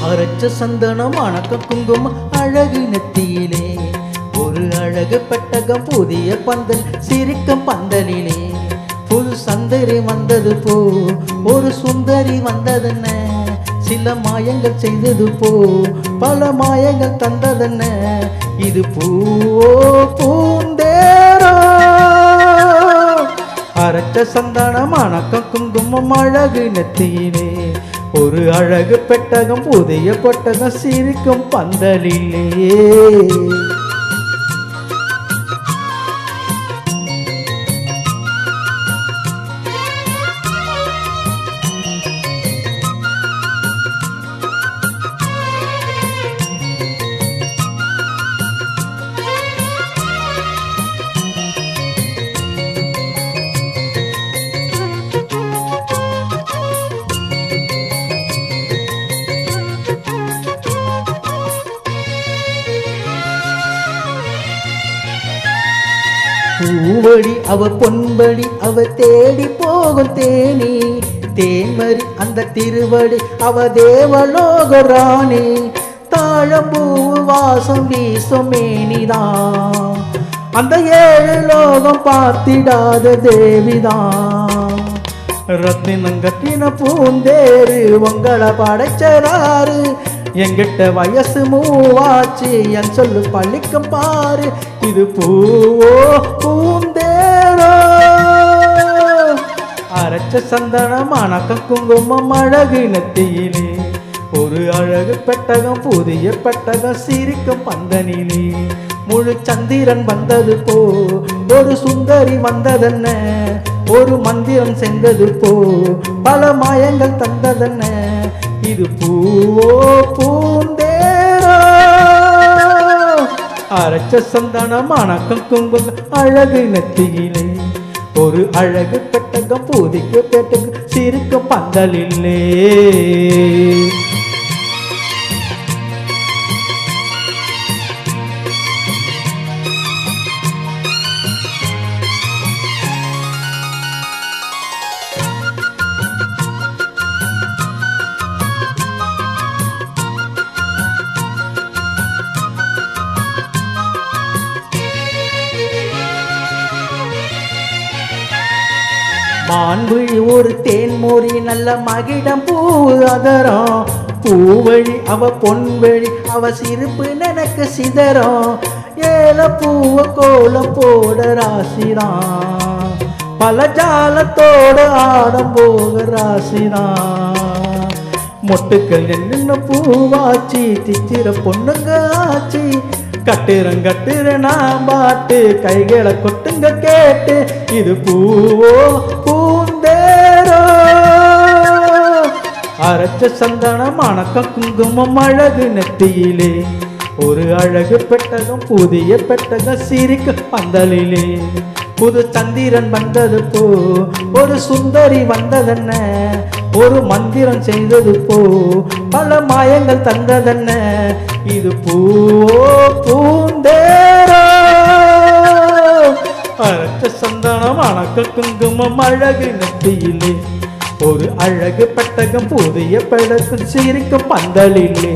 அரைச்ச சந்தனம் அணக்க குங்குமம் அழகு நெத்தியிலே ஒரு அழகு பெட்டகம் புதிய பந்தல் சிரிக்கும் பந்தலிலே புது சந்தரி வந்தது போ ஒரு சுந்தரி வந்ததென்ன சில மாயங்கள் செய்தது போ பல மாயங்கள் தந்ததென்ன இது பூவோ பூந்தேரோ அரைச்ச சந்தனம் அணக்கம் குங்குமம் அழகு நெத்தியிலே ஒரு அழகு பெட்டகம் புதிய பெட்டகம் சிரிக்கும் பந்தலிலே பூவடி அவ பொன்படி அவ தேடி போகும் தேனி தேன்மறி அந்த திருவடி அவ தேவலோக ராணி தாழம்பூ வாசம் வீசும் மேனிதான் அந்த ஏழு லோகம் பார்த்திடாத தேவிதான் ரத்தினங்கட்டின பூந்தேரு உங்களை படைச்சராரு எங்கிட்ட வயசு மூவாச்சு என் சொல்லு பள்ளிக்கும் பாரு இது பூவோ பூந்தேரோ அரைச்ச சந்தனம் அணக்க குங்குமம் அழகு நெத்தியிலே ஒரு அழகு பெட்டகம் புதிய பெட்டகம் சிரிக்கும் பந்தனிலே முழு சந்திரன் வந்தது போ ஒரு சுந்தரி வந்ததென்ன ஒரு மந்திரம் சென்றது போ பல மாயங்கள் தந்ததென்ன இது பூவோ பூந்தேரோ அரைச்ச சந்தனம் அணக்கம் குங்குமம் அழகு நெத்தியிலே ஒரு அழகு பெட்டகம் புதிய பெட்டகம் சிரிக்கும் பந்தலிலே மான்விழி ஒரு தேன்மொழி நல்ல மகிடம் பூ அதரம் பூவழி அவ பொன்வழி அவ சிரிப்பு எனக்கு சிதறம் ஏல பூவ கோலம் போட ராசிதான் பல ஜாலத்தோட ஆடம் போக ராசிதான் மொட்டுக்கள் என்ன பூவாச்சி திச்சிர பொண்ணுங்க ஆச்சி கட்டுறன் பாட்டு கைகளை கொட்டுங்க கேட்டு இது பூவோ பூந்தேரோ அரைச்ச சந்தனம் அணக்கம் குங்குமம் அழகு நெத்தியிலே ஒரு அழகு பெட்டகம் புதிய பெட்டகம் சிரிக்க பந்தலிலே புது சந்திரன் வந்தது போ ஒரு சுந்தரி வந்ததென்ன ஒரு மந்திரம் செய்தது போ பல மாயங்கள் தந்ததென்ன இது பூவோ பூந்தேரோ அரைச்ச சந்தனம் அணக்க குங்குமம் அழகு நெத்தியிலே ஒரு அழகு பெட்டகம் புதிய பெட்டகம் சிரிக்கும் பந்தலிலே